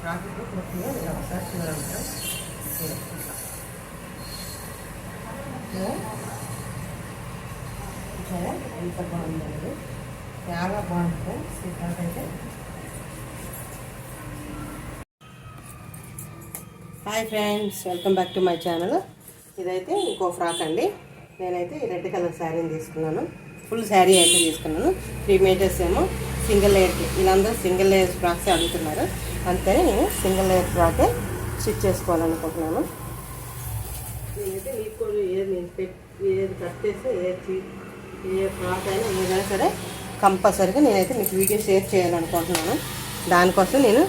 Frock పూర్తిగా ఇలా ఒకసారి చూడాలంట ఎంత బాగుందండి, చాలా బాగుంటుంది ఈ ఫ్రాక్ అయితే. Hi friends, welcome back to my channel. ఇదైతే ఇంకో ఫ్రాక్ అండి. నేనైతే ఈ రెడ్ కలర్ శారీని తీసుకున్నాను. ఫుల్ శారీ అయితే తీసుకున్నాను. 3 మీటర్స్ ఏమో సింగిల్ లేయర్కి. వీళ్ళందరూ సింగిల్ లేయర్ ఫ్రాక్సే అడుగుతున్నారు, అంతే నేను సింగిల్ లేయర్ ఫ్రాకే స్టిచ్ చేసుకోవాలనుకుంటున్నాను. నేనైతే మీకు కూడా ఏది కట్ చేస్తే ఏ ఫ్రాక్ అయినా ఏదైనా సరే కంపల్సరీగా నేనైతే మీకు వీడియో షేర్ చేయాలనుకుంటున్నాను. దానికోసం నేను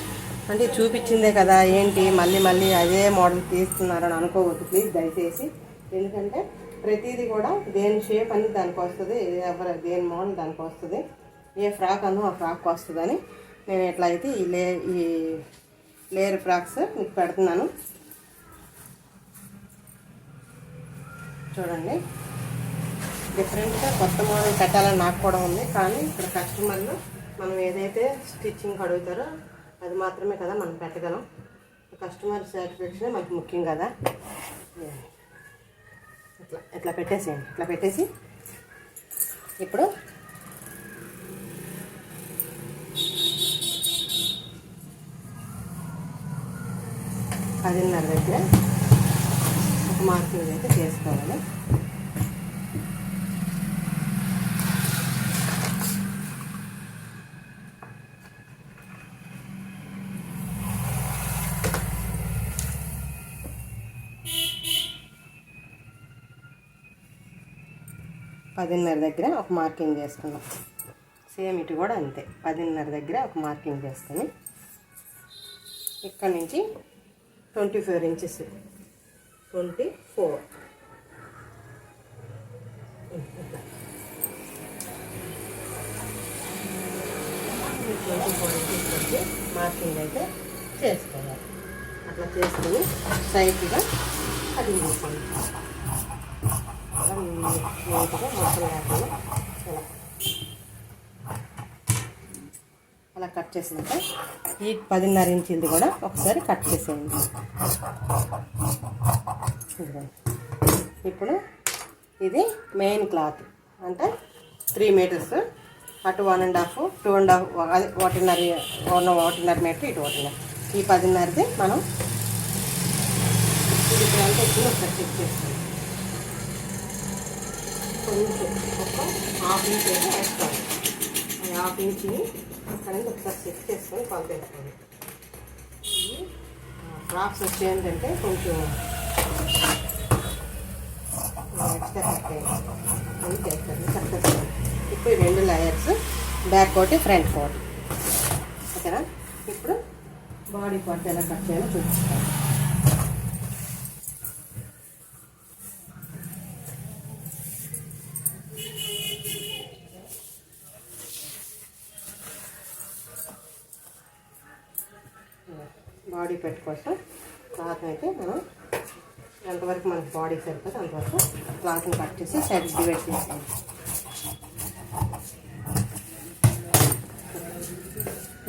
అంటే చూపించిందే కదా ఏంటి మళ్ళీ అదే మోడల్ తీస్తున్నారని అనుకోవద్దు ప్లీజ్ దయచేసి. ఎందుకంటే ప్రతిదీ కూడా దేని షేప్ అని దానికి వస్తుంది, దేని మోడల్ దానికి వస్తుంది, ఏ ఫ్రాక్ అన్నో ఆ ఫ్రాక్ వస్తుందని నేను ఎట్లా అయితే ఈ లేయర్ ఫ్రాక్స్ మీకు పెడుతున్నాను. చూడండి, డిఫరెంట్గా కొత్త మోడల్ పెట్టాలని నాకు కూడా ఉంది. కానీ ఇక్కడ కస్టమర్లు మనం ఏదైతే స్టిచ్చింగ్ అడుగుతారో అది మాత్రమే కదా మనం పెట్టగలం. కస్టమర్ సాటిస్ఫాక్షన్ మనకు ముఖ్యం కదా. ఇట్లా పెట్టేసేయండి. ఇట్లా పెట్టేసి ఇప్పుడు పదిన్నర దగ్గర ఒక మార్కింగ్ అయితే చేసుకోవాలి. పదిన్నర దగ్గర ఒక మార్కింగ్ చేసుకున్నాం. సేమ్ ఇటు కూడా అంతే, 10:30 దగ్గర ఒక మార్కింగ్ చేసుకొని ఇక్కడ నుంచి 24 ఇంచెస్ 24 ఇంచెస్ మార్కింగ్ అయితే చేసుకోవాలి. అట్లా చేసుకొని స్ట్రైట్గా కటింగ్ చేసుకోండి. నీట్గా మొత్తం లేకుండా అలా కట్ చేసినాక ఈ 10:30 ఇంచులది కూడా ఒకసారి కట్ చేసేయండి. ఇప్పుడు ఇది మెయిన్ క్లాత్ అంటే 3 మీటర్స్, అటు 1.5 2.5 అది 1.5 మీటర్, ఇటు 1.5. ఈ 10:30ది మనం ఇది అంతా ఎక్కువ ఒకసారి చెక్ చేసుకోండి. కొంచెం ఒక ½ ఇంచ్ అయితే వేసుకోవాలి. ½ ఇంచుని అక్కడ నుంచి ఒకసారి చెక్ చేసుకొని పంపేసుకోండి. ఫ్రాక్స్ వచ్చి ఏంటంటే కొంచెం ఎక్స్ట్రా కట్ చేస్తుంది చక్కగా. ఇప్పుడు 2 లేయర్స్, బ్యాక్ కోటి ఫ్రంట్ కోటి, ఓకేనా. ఇప్పుడు బాడీ పార్ట్ ఎలా కట్ చేయాలో చూపిస్తాను. బాడీ పెట్ కోసం క్లాత్ అయితే మనం ఎంతవరకు మనకు బాడీ సరిపోతే అంతవరకు క్లాత్ని కట్ చేసి సైడ్ డివైడ్ చేస్తాం.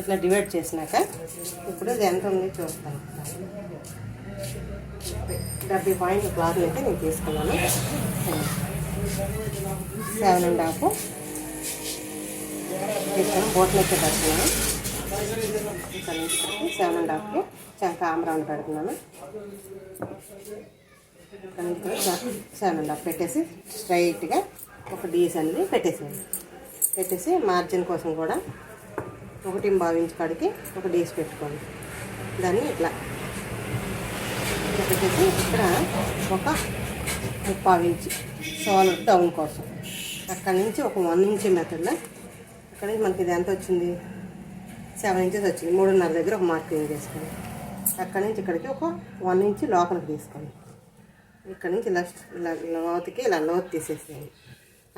ఇట్లా డివైడ్ చేసినాక ఇప్పుడు ఇది ఎంత ఉంది చూస్తాను. 70 పాయింట్ క్లాత్ అయితే నేను తీసుకున్నాను. 7.5 తీసుకున్నాను. బోట్ నెక్ పెడుతున్నాను. ఇక్కడ నుంచి 7.5కి చంకా రౌండ్ పెడుతున్నాను. ఇక్కడ నుంచి 7.5 పెట్టేసి స్ట్రైట్గా ఒక డీస్ అనేది పెట్టేసి మార్జిన్ కోసం కూడా 1.5 ఇంచ్ కాడికి ఒక డీస్ పెట్టుకోండి. దాన్ని ఇట్లా పెట్టేసి ఇక్కడ ఒక 3/4 ఇంచ్ షోల్డర్ డౌన్ కోసం, అక్కడి నుంచి ఒక 1 ఇంచ్ మెథడ్లో అక్కడి నుంచి మనకి ఇది ఎంత వచ్చింది, 7 ఇంచెస్ వచ్చింది. 3.5 దగ్గర ఒక మార్కింగ్ చేసుకోండి. అక్కడి నుంచి ఇక్కడికి ఒక 1 ఇంచ్ లోపలికి తీసుకోండి. ఇక్కడ నుంచి ఇలా లోతుకి ఇలా లోతు తీసేసేయండి.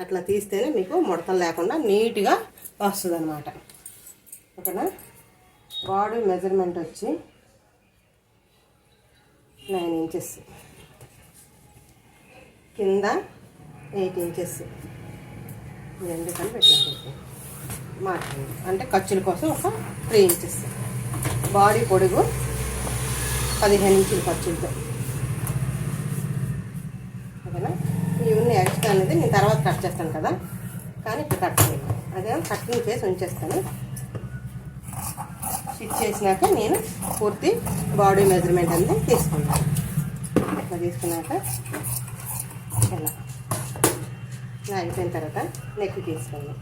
అట్లా తీస్తేనే మీకు ముడతలు లేకుండా నీట్గా వస్తుంది అన్నమాట, ఓకేనా. బాడీ మెజర్మెంట్ వచ్చి 9 ఇంచెస్, కింద 8 ఇంచెస్, ఎందుకని పెట్టలేదు మార్కింగ్ అంటే ఖర్చుల కోసం ఒక 3 ఇంచెస్ బాడీ పొడుగు 15 ఇంచులు ఖర్చులతో. ఓకేనా. ఇవన్నీ ఎక్స్ట్రా అనేది నేను తర్వాత కట్ చేస్తాను కదా, కానీ ఇప్పుడు కట్ చేయాలి. అదే కటింగ్ చేసి ఉంచేస్తాను. స్టిచ్ చేసినాక నేను పూర్తి బాడీ మెజర్మెంట్ అనేది తీసుకున్నాను. ఇట్లా తీసుకున్నాక ఇలా అయిపోయిన తర్వాత నెక్ తీసుకున్నాను.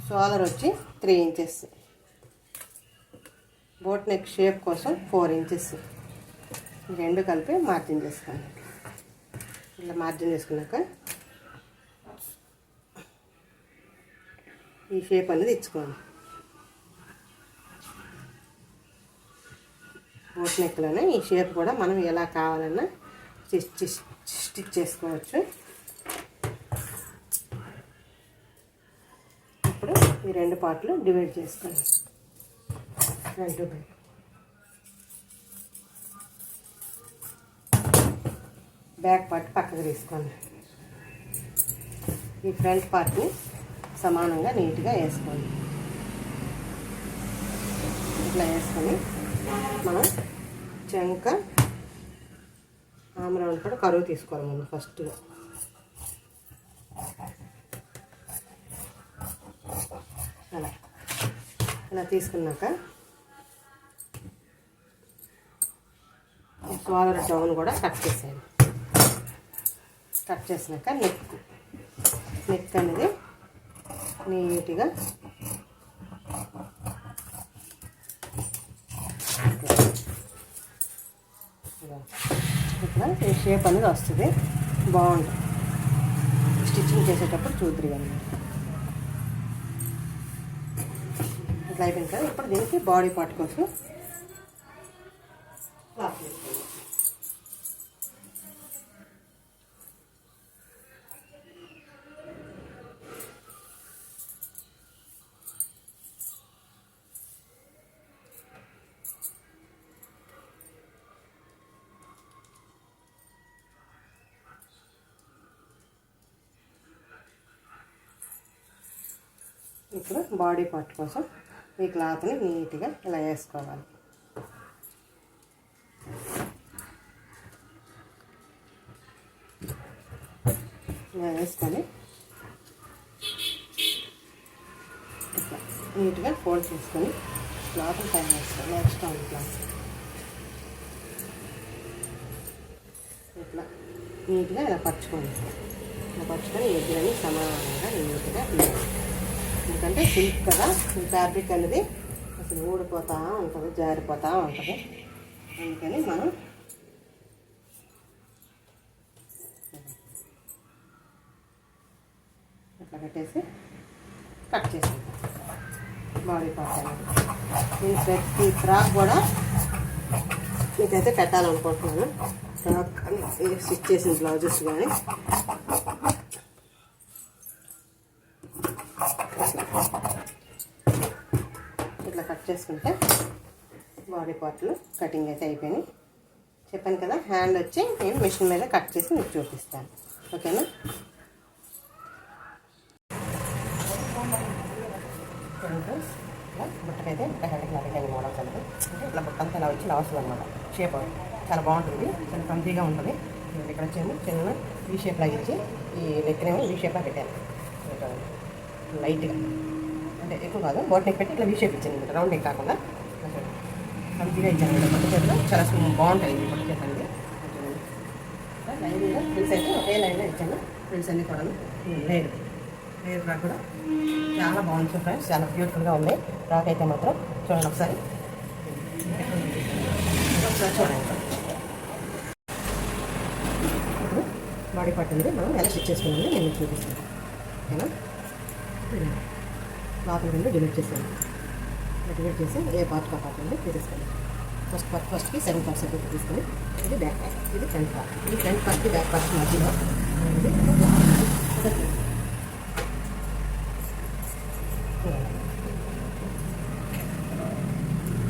షోల్డర్ వచ్చి 3 ఇంచెస్, బోట్ నెక్ షేప్ కోసం 4 ఇంచెస్, రెండు కలిపి మార్జిన్ చేసుకోండి. ఇలా మార్జిన్ చేసుకున్నాక ఈ షేప్ అనేది ఇచ్చుకోండి. బోట్ నెక్లోనే ఈ షేప్ కూడా మనం ఎలా కావాలన్నా స్టిచ్ చేసుకోవచ్చు. ఇప్పుడు ఈ 2 పార్ట్లు డివైడ్ చేసుకోండి. Front back. బ్యాక్ పార్ట్ పక్కకు తీసుకోండి. ఈ ఫ్రంట్ పార్ట్ని సమానంగా నీట్గా వేసుకోండి. ఇట్లా వేసుకొని మనం చెంక ఆమ్రౌండ్ కూడా కరువు తీసుకోవాలి ముందు ఫస్ట్గా. అలా ఇలా తీసుకున్నాక షోల్డర్ డౌన్ కూడా కట్ చేసేయండి. కట్ చేసినాక నెక్ అనేది నీట్గా ఇట్లా ఈ షేప్ అనేది వస్తుంది. బాగుంటుంది. స్టిచ్చింగ్ చేసేటప్పుడు చూద్దరు అన్నమాట. ఇట్లా అయిపోయింది కదా. ఇప్పుడు దీనికి బాడీ పార్ట్ కోసం క్లాత్ తీసుకోండి. ఇప్పుడు బాడీ పార్ట్ కోసం ఈ క్లాత్ని నీట్గా ఇలా వేసుకోవాలి. ఇలా వేసుకొని ఇట్లా నీట్గా ఫోల్డ్ చేసుకొని క్లాత్ పైన వేసుకోవాలి. ఎక్స్ట్రా ఉంది క్లాత్ ఇట్లా నీట్గా ఇలా పరుచుకోండి. ఇలా పరుచుకొని ఎదురని సమానంగా నీట్గా తీయాలి. ఎందుకంటే సిల్క్ కదా, ఈ ఫ్యాబ్రిక్ అనేది అసలు ఊడిపోతూ ఉంటుంది, జారిపోతూ ఉంటుంది. అందుకని మనం ఇట్లా పెట్టేసి కట్ చేసుకుంటాం బాడీ పార్ట్ అనేది. నేను ప్రతి ఫ్రాక్ కూడా మీకైతే పెట్టాలనుకుంటున్నాను. ఫ్రాక్ స్టిచ్ చేసిన బ్లౌజెస్ కానీ ఇట్లా కట్ చేసుకుంటే బాడీ పార్ట్లు కటింగ్ అయితే అయిపోయినాయి. చెప్పాను కదా, హ్యాండ్ వచ్చి నేను మిషన్ మీద కట్ చేసి మీకు చూపిస్తాను. ఓకేనా. ఇట్లా బుట్టకైతే ఇంకా హెడ్కి నడిగాను మోడల్స్ అనేది. అంటే ఇట్లా బుట్టంతా ఇలా వచ్చి ఇలా వస్తుంది అనమాట. షేప్ చాలా బాగుంటుంది, చాలా కంఫీగా ఉంటుంది. ఇక్కడ వచ్చేమో చిన్న వీ షేప్ లాగా ఇచ్చి ఈ నెక్నేమో వీ షేప్లా పెట్టాను లైట్గా, అంటే ఎక్కువ కాదు. బోట్ నెక్ పెట్టి ఇట్లా వీ షేప్ ఇచ్చాను, రౌండ్ నెక్ కాకుండా కంఫీగా ఇచ్చాను. పట్టు చేతిలో చాలా బాగుంటుంది ఈ పట్టు చేతి అనేది. లైన్గా ఫ్రిల్స్ అయితే ఒకే లైన్లో ఇచ్చాను. ఫ్రిల్స్ అన్నీ కూడా లేరు ఫ్రాక్ కూడా చాలా బాగుంటుంది ఫ్రెండ్స్, చాలా బ్యూటిఫుల్గా ఉంది ఫ్రాక్ అయితే మాత్రం. చూడండి ఒకసారి చూడండి. ఇప్పుడు బాడీ పార్ట్ ఉంది, మనం ఎలా స్టిచ్ చేసుకున్నామని నేను చూపిస్తాను. ఓకేనా. క్లాత్ రెండు డివైడ్ చేసాను. డివైడ్ చేసి ఏ పార్ట్ కా పార్ట్ ఉంది తీసేసుకోండి. ఫస్ట్కి 7% తీసుకొని ఇది బ్యాక్ పార్ట్, ఇది ఫ్రంట్ పార్ట్. ఇది ఫ్రంట్ పార్ట్కి బ్యాక్ పార్ట్ మధ్యలో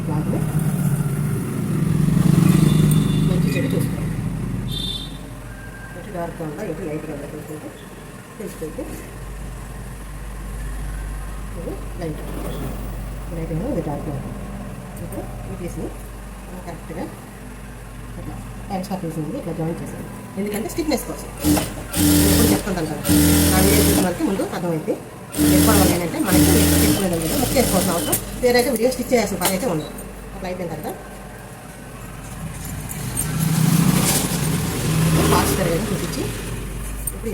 క్లాత్ని మంచి చెడు చూసుకోండి. ఎటు డార్క్గా ఉందా, ఎటు లైట్గా ఉందా తెలుసుకుంటే ఇది లైట్. లైట్ ఇది డార్క్ ఇప్పుడు ఈ పీస్ని కరెక్ట్గా ఇట్లా ఎక్స్ట్రా పీస్ ఉంది ఇట్లా జాయిన్ చేసాను, ఎందుకంటే స్టిక్నెస్ కోసం. ఎప్పుడు చెప్తుంటాను కదా, ఆ వీడియో చూసిన వరకు ముందు అర్థమైంది. ఎక్కువ వల్ల ఏంటంటే మనకి ఎక్కువ ముక్క వేసుకోవాల్సిన అవసరం, వేరైతే వీడియో స్టిచ్ చేయాల్సిన పని అయితే ఉండదు. అట్లా అయిపోయిన తర్వాత పాస్ తరగతి చూపించి ఇప్పుడు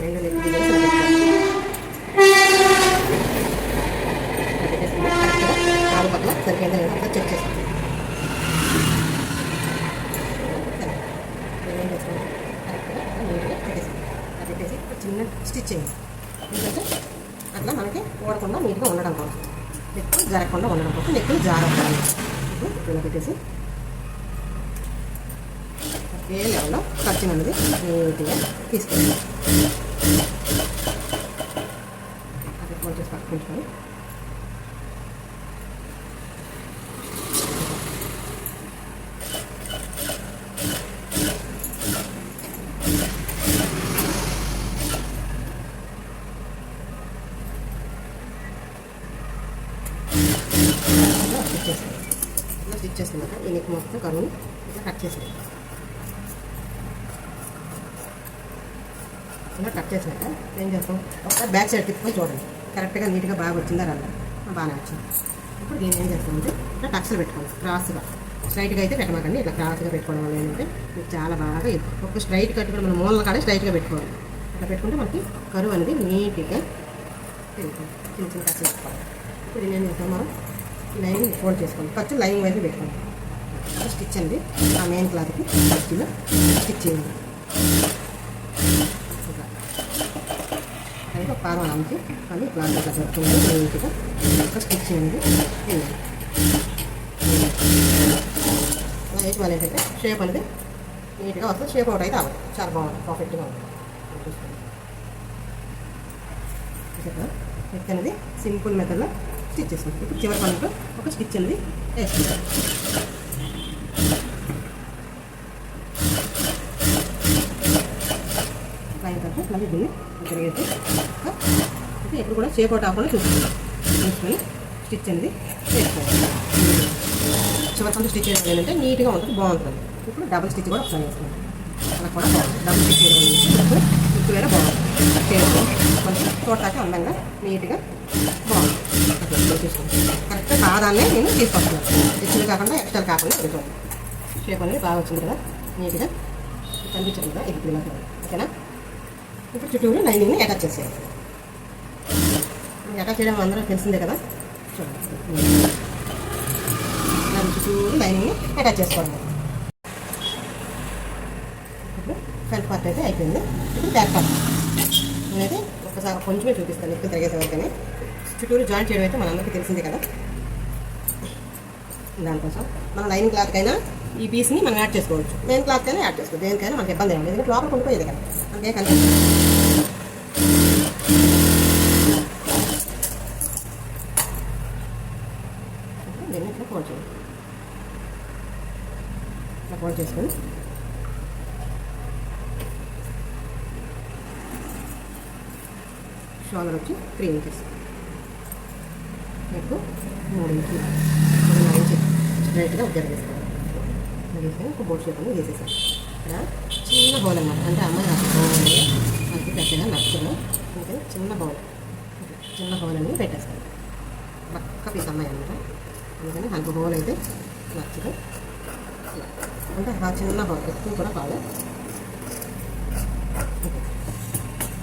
4 పక్కల సరిపోయిందా లేదా చెక్ చేస్తాను. ఏం చేస్తాను కరెక్ట్గా నీట్గా పెట్టేసాను. అది పెట్టేసి చిన్న స్టిచ్ చేయండి, ఎందుకంటే అట్లా మనకి ఓడకుండా నీట్గా ఉండడం కోసం, నెక్కులు జరగకుండా ఉండడం కోసం, నెక్కులు జారకుండా ఇప్పుడు ఇలా పెట్టేసి ఏ లెవెల్లో ఖర్చు అన్నది నీట్గా తీసుకెళ్ళి అది కొంచెం పట్టుకుంటుకొని స్టిచ్ చేసుకున్నాక ఈ నెక్ మొత్తం కరువుని ఇట్లా కట్ చేసాను. ఇలా కట్ చేసినాక ఏం చేస్తాం, ఒకసారి బ్యాక్ సైడ్ తిప్పుకొని చూడండి, కరెక్ట్గా నీట్గా బాగా వచ్చిందా రాదా, బాగానే వచ్చింది. ఇప్పుడు దీన్ని ఏం చేస్తామంటే ఇట్లా టక్స్లు పెట్టుకోండి, క్రాస్గా. స్ట్రైట్గా అయితే పెట్టమాకండి, ఇట్లా క్రాస్గా పెట్టుకోవడం వల్ల ఏంటంటే మీకు చాలా బాగా ఒక స్ట్రైట్ కట్ కూడా మన మూలల కాడే స్ట్రైట్గా పెట్టుకోవాలి. అట్లా పెట్టుకుంటే మనకి కరువు అనేది నీట్గా పెరుగుతుంది. చిన్న చిన్న టక్స్లు పెట్టుకోవాలి. ఇప్పుడు దీన్ని ఏం చేస్తాం, మనం లైన్ ఫోల్డ్ చేసుకోండి, ఫస్ట్ లైన్ వైపు పెట్టుకోండి. స్టిచ్ అండి ఆ మెయిన్ క్లాత్కి ఫస్ట్లో స్టిచ్ చేయండి. అయితే పాదం అలాంటి కానీ క్లాత్ అట్లా జరుగుతుంది నీట్గా ఒక స్టిచ్ చేయండి. అలా వేసి వాళ్ళు ఏంటంటే షేప్ అనేది నీట్గా వస్తుంది, షేప్ అవుట్ అయితే అవ్వదు, చాలా బాగుంటుంది, పర్ఫెక్ట్గా ఉంటుంది. నెక్ అనేది సింపుల్ మెథడ్లో స్టిచ్ చేస్తాం. ఇప్పుడు చివరి పనులతో ఒక స్టిచ్ అనేది వేసుకుంటాం. అయిన తర్వాత మళ్ళీ దీన్ని తిరిగేసి అంటే ఎప్పుడు కూడా షేప్ అవుట్ అవ్వకుండా చూసుకొని స్టిచ్ అనేది వేసుకోవాలి. చివరి పనులు స్టిచ్ చేయడం ఏంటంటే నీట్గా ఉంటుంది, బాగుంటుంది. ఇప్పుడు డబుల్ స్టిచ్ కూడా ఒకసారి వేసుకుంటాం, అలా కూడా బాగుంటుంది. డబుల్ స్టిచ్ చేయడం ఇప్పుడు వేరే బాగుంటుంది, కొంచెం చూడటానికి అందంగా నీట్గా బాగుంటుంది. కరెక్ట్గా పాదాన్నే నేను తీసుకొస్తున్నాను, హెచ్చులు కాకుండా ఎక్స్ట్రా కాకుండా పెట్టుకోండి. షేప్ అనేది బాగా వచ్చింది కదా, నీట్గా కనిపించదు కదా, ఇప్పుడు ఓకేనా. ఇప్పుడు చుట్టూరు లైనింగ్ని అటాచ్ చేసేయాలి. అటాచ్ చేయడం అందరూ తెలిసిందే కదా, చూడండి చుట్టూరు లైనింగ్ని అటాచ్ చేసుకోవాలి. ఇప్పుడు ఫ్రంట్ పార్ట్ అయితే అయిపోయింది. ఇప్పుడు బ్యాక్ పార్ట్ అనేది ఒకసారి కొంచెమే చూపిస్తాను, ఎక్కువ తిరిగేసే వరకనే. చుట్టూరు జాయింట్ చేయడం అయితే మనందరికీ తెలిసిందే కదా, దానికోసం మనం లైనింగ్ క్లాత్కైనా ఈ పీస్ని మనం యాడ్ చేసుకోవచ్చు, మెయిన్ క్లాత్కైనా యాడ్ చేసుకోవచ్చు, దేనికైనా మనకి ఇబ్బంది ఏమి లేదు, ఎందుకంటే లోపల కొనుక్కోయేది కదా, అంతే కనిపిస్తుంది. దీన్ని ఇట్లా ఫోల్డ్ చేయాలి, ఇట్లా ఫోల్డ్ చేసుకొని షోల్డర్ వచ్చి 3 ఇంచెస్, మీకు 3 ఇంచులు 4 ఇంచెస్ స్ట్రైట్గా జరిగేసుకోవాలి. జరిగేసుకొని ఒక బోట్ షేప్ అనేది వేసేసాను. ఇక్కడ చిన్న బౌల్ అన్నమాట, అంటే అమ్మాయి నాకు బౌల్ అనేది మనకి పెద్దగా నచ్చదు, ఇంకా చిన్న బౌల్, చిన్న బౌల్ అనేది పెట్టేస్తాను. పక్క పీస్ అమ్మాయి అనమాట, అందుకని నాకు బౌల్ అయితే నచ్చదు, అంటే ఆ చిన్న బౌల్ ఎక్కువ కూడా కాదు.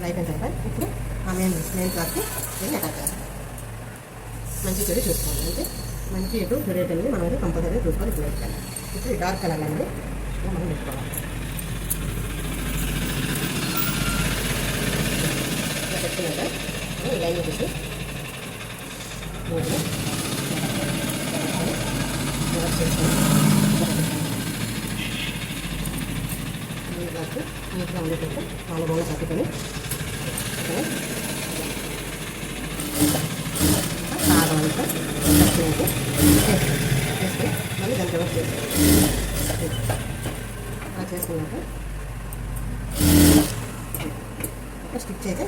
అయిపోయిన తర్వాత ఇప్పుడు ఆ మెయిన్ క్లాత్కి నేను అటాచ్ చేస్తాను. మంచి చెడు చూసుకోవాలి, అంటే మంచి ఎటు చెడు అనేది మనం అయితే కంపల్సరీ చూసుకొని ఇప్పుడు వేసుకోవాలి. ఇప్పుడు ఈ డార్క్ కలర్ అనేది మనం పెట్టుకోవాలి. ఇలా పెట్టుకున్నాక ఈ లైన్ వచ్చేసి నీట్గా ఉండేటట్టు 4 బౌలు కట్టుకొని కావాలంటే వేసుకొని మళ్ళీ దాన్ని రివర్స్ చేసుకోవాలి. అలా చేసుకున్నాక ఒక స్టిచ్ అయితే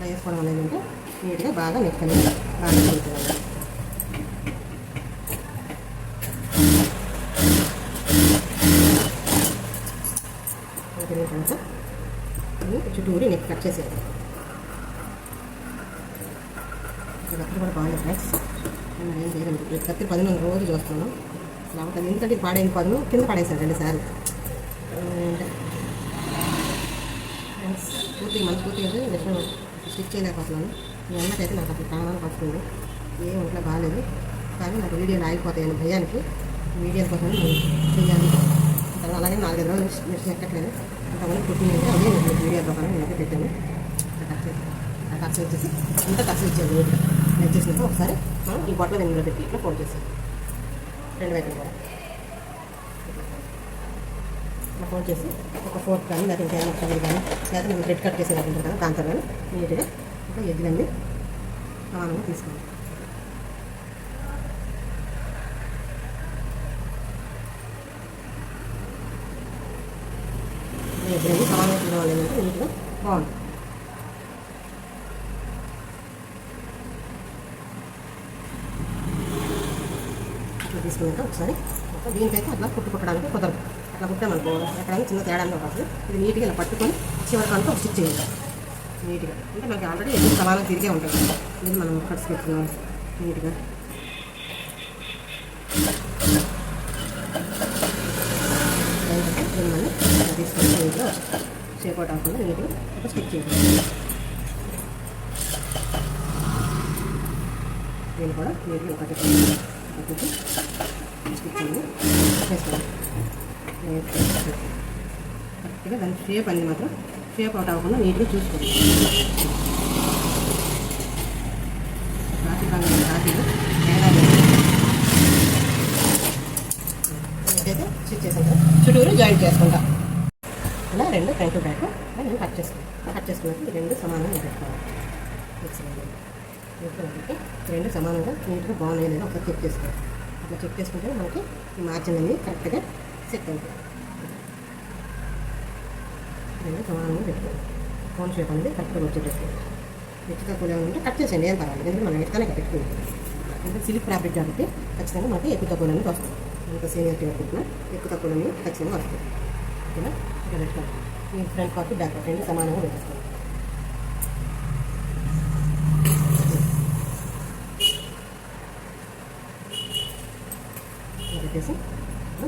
ఇట్లా వేసుకోవడం వల్ల ఏంటంటే నీట్గా బాగా నెక్ అనేది బాగా తిరుగుతుంది. తిరిగిన తర్వాత చుట్టూరి నెక్ కట్ చేసేది. కత్తిరి కూడా బాగాలేదు ఫ్రెండ్స్. నేను ఏం చేయలేదు. కత్తిరి పదును రోజు చూస్తున్నాను. లేకపోతే ఎందుకంటే పాడైన పదును కింద పడేసాను 2 సార్లు. ఫ్రెండ్స్ పూర్తిగా మనస్ఫూర్తిగా మిషన్ స్టిచ్ చేయలేకపోతున్నాను. మీ అన్నకైతే నాకు అసలు ప్రాణానికి వస్తుంది. ఏం ఒంట్లో బాగాలేదు, కానీ నాకు వీడియోలు ఆగిపోతాయని భయానికి వీడియోల కోసం నేను చేయాలి. అలాగే 4-5 రోజులు మిషన్ ఎక్కట్లేదు. అంతమంది కుట్టింది అదే నేను వీడియో ప్రకారం నేను పెట్టాను. కట్స్ వచ్చేసి ఇంత కట్స్ ఇచ్చాను. నీట్గా నేను చేసినాక ఒకసారి మనం ఈ బొట్టల వెనుకలో పెట్టి ఇట్లా ఫోల్డ్ చేసాం. 2 వైపులు కూడా ఇట్లా ఫోల్డ్ చేసి ఒక ఫోర్క్ కానీ లేకపోతే ఇంకేమైనా ఒకసారి కానీ లేకపోతే నేను రెడ్ కట్ చేసేది ఉంటుంది కదా దాంతో కానీ నీట్గా ఇట్లా ఎగ్గులన్నీ సమానంగా తీసుకోండి. ఎగ్గులన్నీ సమానంగా తీయడం వల్ల ఏంటంటే నీట్గా బాగుంటుంది. తీసుకున్నాక ఒకసారి దీనికైతే అట్లా కుట్టుకోవడానికి కుదరదు. అట్లా కుట్టామనుకో ఎక్కడైనా చిన్న తేడాగా వస్తుంది. ఇది నీట్గా ఇలా పట్టుకొని చివరికంటూ ఒక స్టిచ్ చేయాలి నీట్గా. అంటే మనకి ఆల్రెడీ ఎన్ని సమానం తిరిగే ఉంటుంది. ఇది మనం కట్స్ పెట్టుకున్నాం నీట్గా. మళ్ళీ తీసుకొని నీట్గా షేప్ అవుట్ అవ్వకుండా నీట్గా ఒక స్టిచ్ చేయాలి. దీన్ని కూడా నీట్గా కట్టుకోవాలి. కరెక్ట్గా దాని షేప్ అనేది మాత్రం షేప్ అవుట్ అవ్వకుండా నీట్గా చూసుకోండి. అయితే స్టిచ్ చేసాం కదా, చుట్టూరు జాయింట్ చేసుకుంటా. ఇలా 2 ఫ్రంట్ బ్యాక్ నేను కట్ చేసుకున్నాక ఈ 2 సమానంగా పెట్టుకోవాలి. ఈ 2 సమానంగా నీట్గా బాగున్నాయి లేదా ఒకసారి చెక్ చేసుకోవాలి. అట్లా చెక్ చేసుకుంటే మనకి ఈ మార్జిన్ అనేది కరెక్ట్గా సెట్ అవుతుంది. 2 సమానంగా పెట్టుకోవాలి. ఫోన్ షేప్ అనేది కరెక్ట్గా వచ్చేటట్టు. హెచ్చు తక్కువ ఉంటే కట్ చేసేయండి, ఏం పర్వాలేదు. ఎందుకంటే మనం ఎక్కడనే పెట్టుకుంటాం. అంటే సిల్క్ ఫ్యాబ్రిక్ కాబట్టి ఖచ్చితంగా మనకి ఎక్కువ తక్కువ అనేది వస్తుంది. అంత సీనియర్టీ అనుకుంటున్నా ఎక్కువ తక్కువ అనేది ఖచ్చితంగా వస్తుంది. ఇలా ఇక్కడ పెట్టుకోవాలి. ఈ ఫ్రంట్ పార్ట్ బ్యాక్ పార్ట్ 2 సమానంగా పెట్టేసుకోవాలి. పెట్టేసి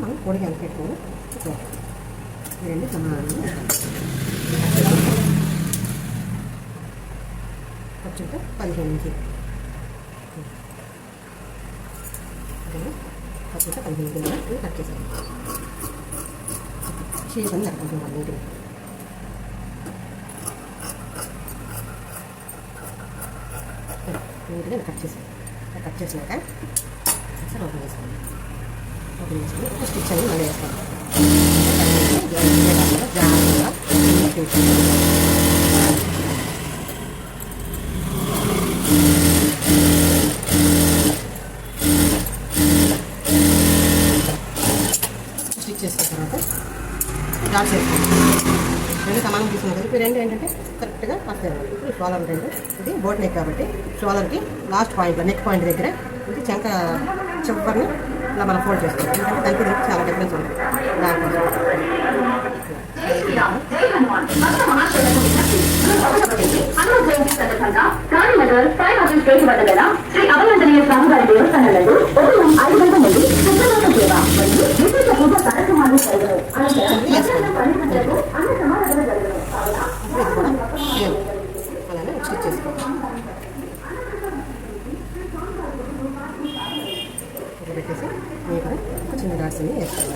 మనం పొడిగా ఎంత పెట్టుకోవాలి ఈ 2 సమానంగా ఖర్చుంటే 15 నుంచి ఖర్చుంటే 15 కింద కట్ చేసాను. షేప్ అని కట్టుకుంటున్నాను నీట్గా. నీట్గా కట్ చేసాను. కట్ చేసినాక ఒకసారి ఓపెన్ చేసుకోండి. ఓపెన్ చేసుకుని ఒక స్టిచ్ అనేది మళ్ళీ వేసుకోండి. జాగ్రత్తగా స్టిచ్ చేసుకున్న తర్వాత డాట్స్ వేసుకోండి. 2 సమానం తీసుకున్నాం కదా. ఇప్పుడు 2 ఏంటంటే కరెక్ట్గా వస్తాయి. ఇప్పుడు షోలర్ 2 ఇది బోట్ నెక్ కాబట్టి షోలర్కి లాస్ట్ పాయింట్లో నెక్ పాయింట్ దగ్గర ఇది చంక చివరిని ఇలా మనం ఫోల్డ్ చేసుకోవాలి. ఎందుకంటే దానికి దీనికి చాలా డిఫరెన్స్ ఉంటుంది. దానికోసం కాళీనగర్ సాయిబాబా స్టేట్ వద్ద గల శ్రీ అభయాంజనేయ స్వామి వారి దేవస్థానంలో ఉదయం 5 గంటల నుండి శుక్రవారం సేవ మరియు విశేష పూజ కార్యక్రమాలు జరుగును. అన్న సమారాధన జరుగును. అలానే స్టిచ్ చేసుకోవాలి. పెట్టేసి నీట్గా చిన్న డాట్స్ అన్ని వేసుకోవాలి.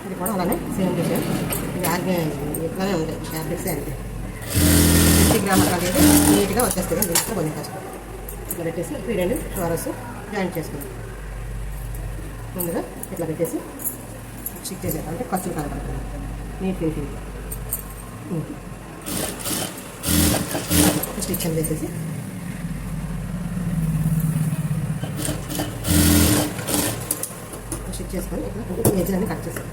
ఇది కూడా అలానే సేమ్ డిజైన్. ఇది ఇట్లానే ఉంటాయి ఫ్యాబ్రిక్స్ అంటే 50 గ్రాముల కాలేదు నీట్గా వచ్చేస్తుంది. దీంట్లో కొంచెం కష్టం. ఇట్లా పెట్టేసి ఇప్పుడు 2 షోరస్ జాయింట్ చేసుకుందాం. ముందుగా ఇట్లా పెట్టేసి స్టిచ్ చేసేద్దాం. అంటే ఖర్చులు కనపడుతుంది నీట్ ఫినిషింగ్. స్టిచ్ అని వేసేసి స్టిచ్ చేసుకొని ఇట్లా ఎడ్జ్లన్నీ కట్ చేస్తాం.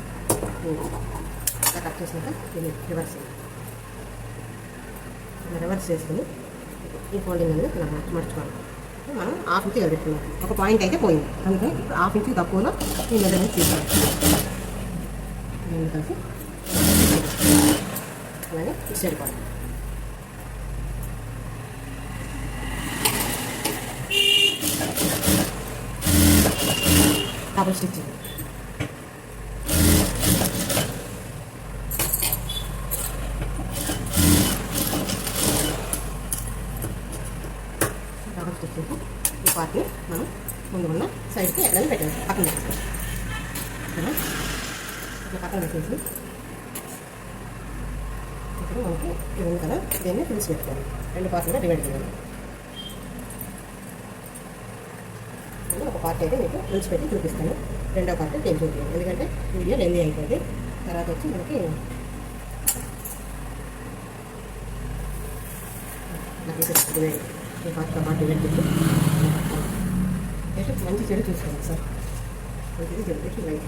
ఇట్లా కట్ చేసినాక రివర్స్ రివర్స్ చేసుకుని ఈ ఫోల్డింగ్ అనేది ఇలా మర్చుకోవాలి. మనం హాఫ్ ఇంచ్ పెట్టుకున్నాం. ఒక పాయింట్ అయితే పోయింది, అందుకని ఇప్పుడు హాఫ్ ఇంచ్ తక్కువలో ఈ మెజర్మెంట్ తీసుకోవాలి. రెండు కలిసి అలాగే ఇటు సైడ్ కూడా డబుల్ స్టిచ్చింగ్. డబుల్ స్టిచ్చింగ్ ఈ పార్ట్ని మనం ముందు ఉన్న సైడ్కి ఎక్కడైనా పెట్టేసి పక్కన పెట్టేసి ఇట్లా పక్కన పెట్టేసి ఇప్పుడు మనకి ఇది ఉంది కదా, దీన్ని ఫిల్స్ పెట్టుకోవాలి. రెండు పార్ట్లుగా డివైడ్ చేయాలి. నేను ఒక పార్ట్ అయితే మీకు ఫిల్స్ పెట్టి చూపిస్తాను, రెండో పార్ట్ టెన్ చూపించాను, ఎందుకంటే వీడియో లెందీ అయిపోయింది. తర్వాత వచ్చి మనకి డివైడ్ ఈ పార్ట్తో పార్ట్ డివైడ్ చేసి అయితే మంచి చెడు చూసుకోండి సార్. మంచిది చెడు పెట్టి లైట్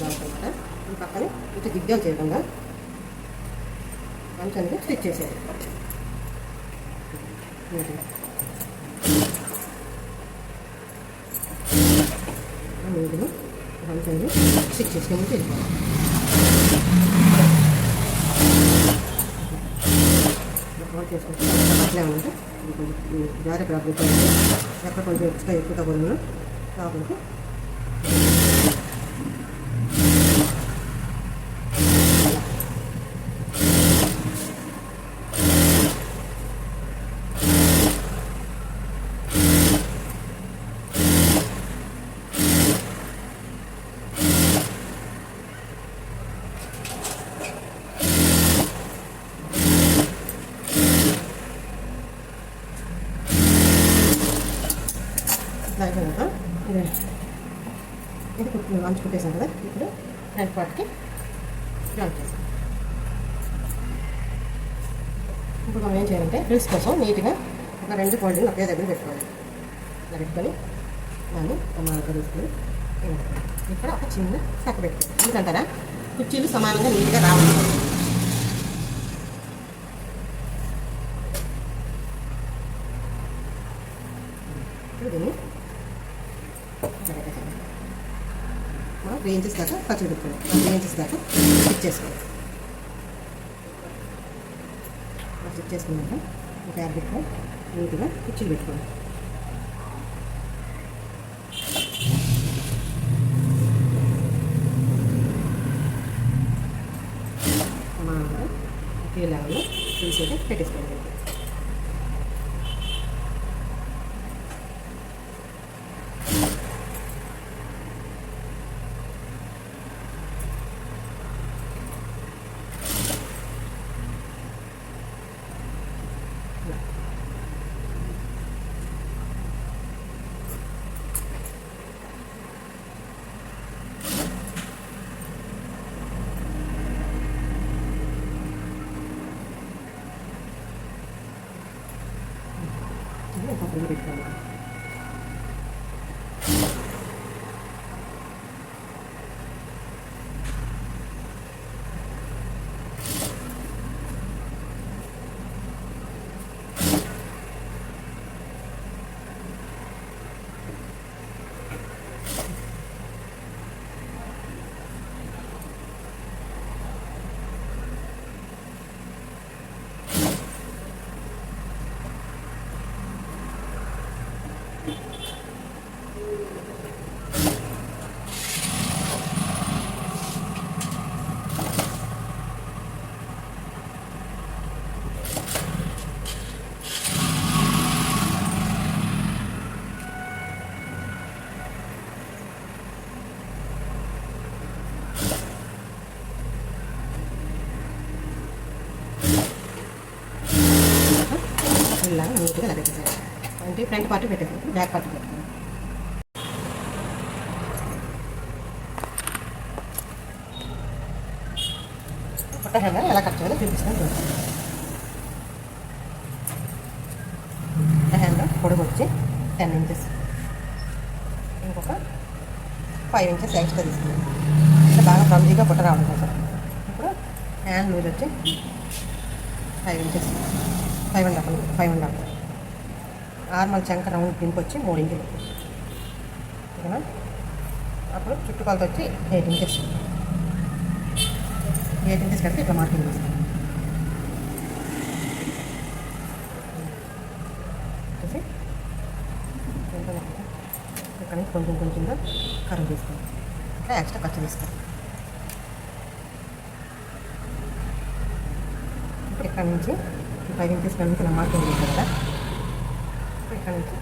బాగుంటుందన్నమాట. ఈ పక్కన ఇటు దిగ్గాలు చేయకుండా మంచానికి స్టిచ్ చేసేది. నీటిని మంచాన్ని స్టిచ్ చేసుకుని వెళ్ళిపోవాలి. కవర్ చేసుకుంటే అట్లే ఉంటే జాగ్రత్త ప్రాబ్లం ఎక్కడ కొంచెం ఎక్స్ట్రా ఎక్కువ తగ్గదు లోపలికి అయిపోయినాక ఇది లంచ్ కుట్టేసాం కదా, ఇప్పుడు ఫ్రంట్ పార్ట్కి జాయిన్ చేసాం. ఇప్పుడు మనం ఏం చేయాలంటే ఫ్రిల్స్ కోసం నీట్గా ఒక రెండు ఫోల్డింగ్ ఒకే దగ్గర పెట్టుకోవాలి. ఇలా పెట్టుకొని దాన్ని సమానంగా తీసుకొని ఇక్కడ ఒక చిన్న చక్క పెట్టుకోవాలి. ఎందుకంటారా కుర్చీలు సమానంగా నీట్గా రావాలి. దీన్ని 3 ఇంచెస్ దాకా ఖర్చు పెట్టుకోవాలి. 3 ఇంచెస్ దాకా స్టిచ్ చేసుకోవాలి. స్టిచ్ చేసుకున్నాక ఫ్యాబ్రిక్లో నీట్గా కుర్చీలు పెట్టుకోవాలి. సమానంగా ఒకే లెవెల్లో తీసి పెట్టేసుకోవాలి. పక్కన పెట్టుకోవాలి. ఇలా నీట్గా ఇలా పెట్టేసారు. అంటే ఫ్రంట్ పార్ట్ పెట్టేసారు, బ్యాక్ పార్ట్ పెట్టారు. పొట్ట హ్యాండ్ ఎలా కట్ చేయాలో చూపిస్తాను చూడండి. పొట్ట హ్యాండ్ పొడుగు వచ్చి 10 ఇంచెస్, ఇంకొక 5 ఇంచెస్ ఎక్స్ట్రా తీసుకున్నాను. అంటే బాగా క్లమ్జీగా పొట్ట రావడం కోసం. ఇప్పుడు హ్యాండ్ లూజ్ వచ్చి 5 ఇంచెస్, 5.5 నార్మల్ చంక రౌండ్ పింప్ వచ్చి 3 ఇంచులు ఓకేనా. అప్పుడు చుట్టుకొలత వచ్చి 8 ఇంచెస్ కడితే ఇట్లా మార్కింగ్ చేస్తాం. వచ్చేసి ఇక్కడ నుంచి కొంచెంగా కర్వ్ తీసుకోండి. ఇంకా ఎక్స్ట్రా ఖర్చు తీసుకోండి. ఇప్పుడు ఇక్కడ నుంచి 5 ఇంచెస్ నుంచి ఇలా మార్కింగ్ చేస్తాం కదా. ఇక్కడ నుంచి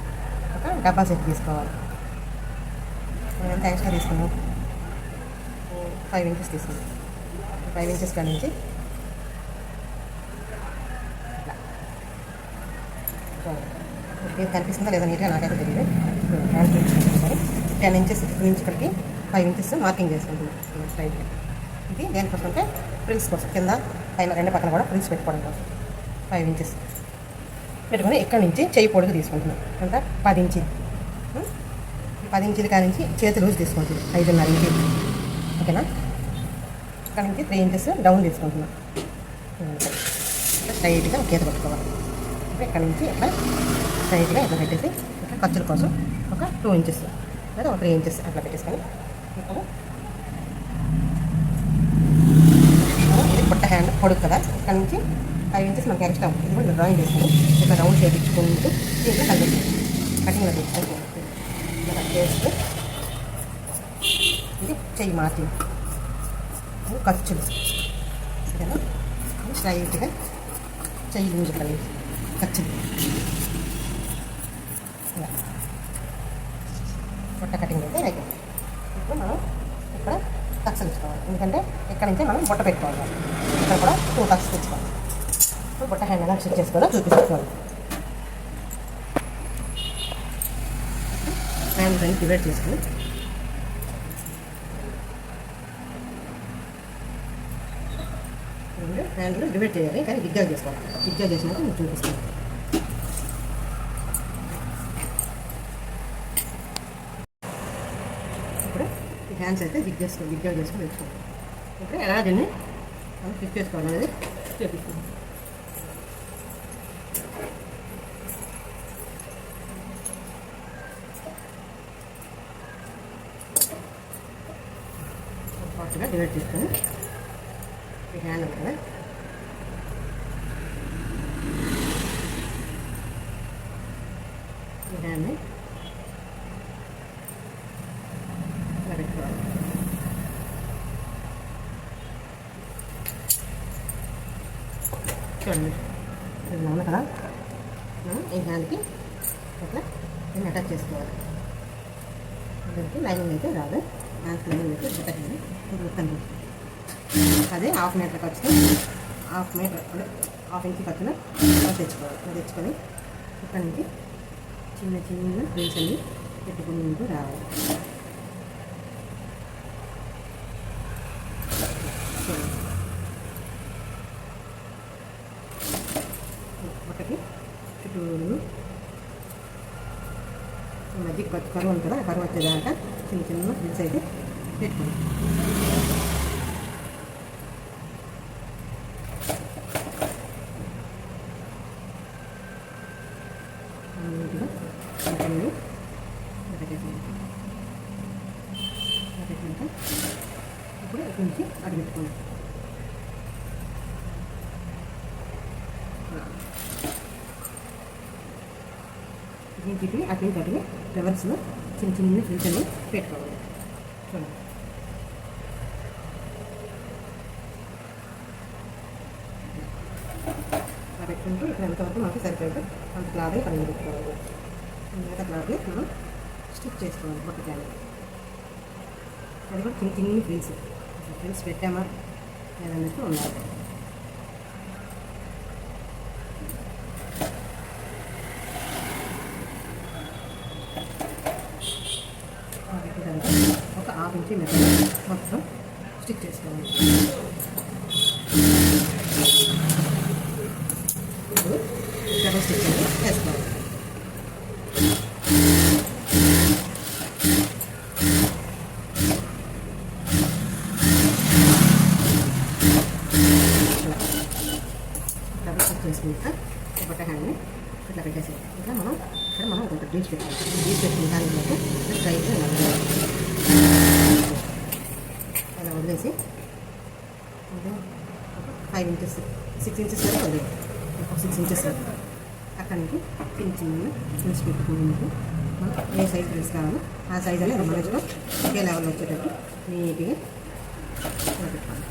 ఒక డబ్బా సెట్ తీసుకోవాలి. మనం ఎంత ఎక్స్ట్రా తీసుకున్నాం, 5 ఇంచెస్ తీసుకున్నాం. 5 ఇంచెస్ కాడ నుంచి ఇది కనిపిస్తుందా లేదా నీట్గా నాకైతే తెలియదు. హ్యాండ్ చూపించుకుంటారు. 10 ఇంచెస్ నుంచి ఇక్కడికి 5 ఇంచెస్ మార్కింగ్ చేసుకుంటున్నాం స్ట్రైట్గా. ఇది దేనికోసం అంటే ఫ్రిల్స్ కోసం, కింద పైన 2 పక్కన కూడా ఫ్రిల్స్ పెట్టుకోవడం కోసం 5 ఇంచెస్ పెట్టుకొని ఇక్కడి నుంచి చెయ్యి పొడుగు తీసుకుంటున్నాం. అంత 10 ఇంచులు. 10 ఇంచుల కాడ నుంచి చేతి లూజ్ తీసుకుంటున్నాం 5.5 ఇంచులు ఓకేనా. ఇక్కడ నుంచి 3 ఇంచెస్ డౌన్ తీసుకుంటున్నాం. స్ట్రైట్గా గీత పట్టుకోవాలి. ఇక్కడ నుంచి ఇట్లా స్ట్రైట్గా ఇట్లా పెట్టేసి ఇట్లా ఖర్చుల కోసం ఒక 2 ఇంచెస్ లేదా ఒక 3 ఇంచెస్ అట్లా పెట్టేసుకొని ఇప్పుడు ఇది పుట్ట హ్యాండ్ పొడుగు కదా. ఇక్కడ నుంచి 5 ఇంచెస్ మనకి ఎక్స్ట్రా ఉంటుంది. ఇది కూడా డ్రాయింగ్ చేసుకొని ఇట్లా రౌండ్ చేయించుకుంటూ దీంట్లో కలిపి కటింగ్లో తెచ్చుకుంటూ ఇలా కట్ చేస్తే ఇది చెయ్యి మార్కింగ్, ఖర్చులు ఓకేనా. స్ట్రైట్గా చెయ్యి లూజ్ కలిగి ఖర్చులు ఇలా బుట్ట కటింగ్ అయితే అయిపోయింది. ఇప్పుడు మనం ఇక్కడ టక్స్ తెచ్చుకోవాలి. ఎందుకంటే ఇక్కడ నుంచి మనం బుట్ట పెట్టుకోవాలి. ఇక్కడ కూడా 2 టక్స్ తెచ్చుకోవాలి. ఇప్పుడు బుట్ట హ్యాండ్ ఎలా స్టిచ్ చేసుకోవాలో చూపిస్తున్నాను. హ్యాండ్ రెండు డివైడ్ చేసుకుని హ్యాండ్లో డివైడ్ చేయాలి, కానీ జిగ్జాగ్ చేసుకోవాలి. జిగ్జాగ్ చేసినాక నేను చూపిస్తాను. ఇప్పుడు ఈ హ్యాండ్స్ అయితే జిగ్జాగ్ చేసుకొని తెచ్చుకోవాలి. ఇప్పుడు ఎలా దీన్ని మనం స్టిచ్ చేసుకోవాలనేది చూపిస్తాను. పార్ట్గా డివైడ్ చేసుకొని ఈ హ్యాండ్ ఉంది కదా, ఈ హ్యాండ్ని ఇలా పెట్టుకోవాలి. చూడండి ఇలా ఉంది కదా. మనం ఈ హ్యాండ్కి అట్లా దీన్ని అటాచ్ చేసుకోవాలి. దీనికి లైనింగ్ అయితే రాదు. హ్యాండ్స్ లైనింగ్ అయితే పెట్టండి. మొత్తం అదే 1/2 మీటర్ ఖర్చుతో 1/2 మీటర్ అంటే 1/2 ఇంచ్ ఖర్చున తెచ్చుకోవాలి. తెచ్చుకొని ఇక్కడ నుంచి చిన్న ఫ్రిల్స్ అన్ని పెట్టుకుంటూ రావాలి. ఒకటి చుట్టూరు మధ్య కరువు ఉంటుంది. ఆ కరువు వచ్చేదాకా చిన్న ఫ్రిల్స్ అయితే పెట్టుకోండి. ఇప్పుడు ఇక్కడి నుంచి అటు పెట్టుకోండి. దీనికి ఇటు అటు నుంచి అటు రివర్స్లో చిన్న ఫ్రిల్స్ అన్ని పెట్టుకోవాలి. చూడండి పెట్టుకుంటూ ఇక్కడ ఎంతవరకు మనకి సరిపోతే అంత క్లాత్ని పని పెట్టుకోవాలి. మిగతా క్లాత్ని మనం స్టిచ్ చేసుకోవాలి. బుట్టకాయలు అది కూడా చిన్న ఫ్రిల్స్ పెట్టామా లేదన్నట్టు ఉండాలి. ఒక 1/2 ఇంచ్ మెత్తగా మొత్తం స్టిచ్ చేసుకోవాలి. ఇప్పుడు డబల్ స్టిచ్ వేసుకోవాలి. డబల్ స్టిచ్ చేసుకుంటా బట్ట హ్యాండ్ని ఇట్లా పెట్టేసి ఇట్లా మనం ఇక్కడ మనం ఒక గ్రీస్ పెట్టుకుంటాం. గ్రీస్ పెట్టుకున్న దానిలో స్ట్రైట్ అలా వదిలేసి 5 ఇంచెస్ 6 ఇంచెస్ వరకు వదిలేదు. ఒక 6 ఇంచెస్ వరకు అక్కడి నుంచి చిన్న ఫ్రిల్స్ పెట్టుకుని మనం ఏ సైజ్ ఫ్రిల్స్ కావాలో ఆ సైజ్ అనేది మనసులో ఒకే లెవెల్లో వచ్చేటట్టు నీట్గా పెట్టుకోవాలి.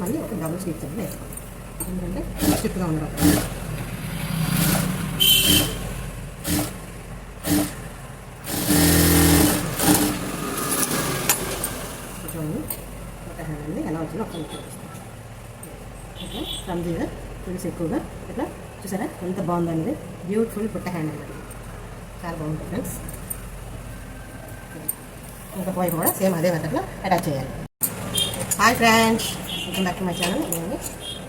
మళ్ళీ ఒక డబుల్ స్టిచ్ అనేది వేసుకోవాలి. ఎందుకంటే స్టిఫ్గా ఉండడం చూడండి. ఒక హ్యాండ్ అనేది ఎలా వచ్చిందో ఒక ఇట్లా క్లమ్జీగా ఫ్రిల్స్ ఎక్కువగా ఇట్లా చూసారా ఎంత బాగుంది అనేది. బ్యూటిఫుల్ బుట్ట హ్యాండ్ అనేది చాలా బాగుంటుంది ఫ్రెండ్స్. ఇంకొక వైపు కూడా సేమ్ అదే మెథడ్లో అటాచ్ చేయాలి. Hi friends, welcome back to my channel.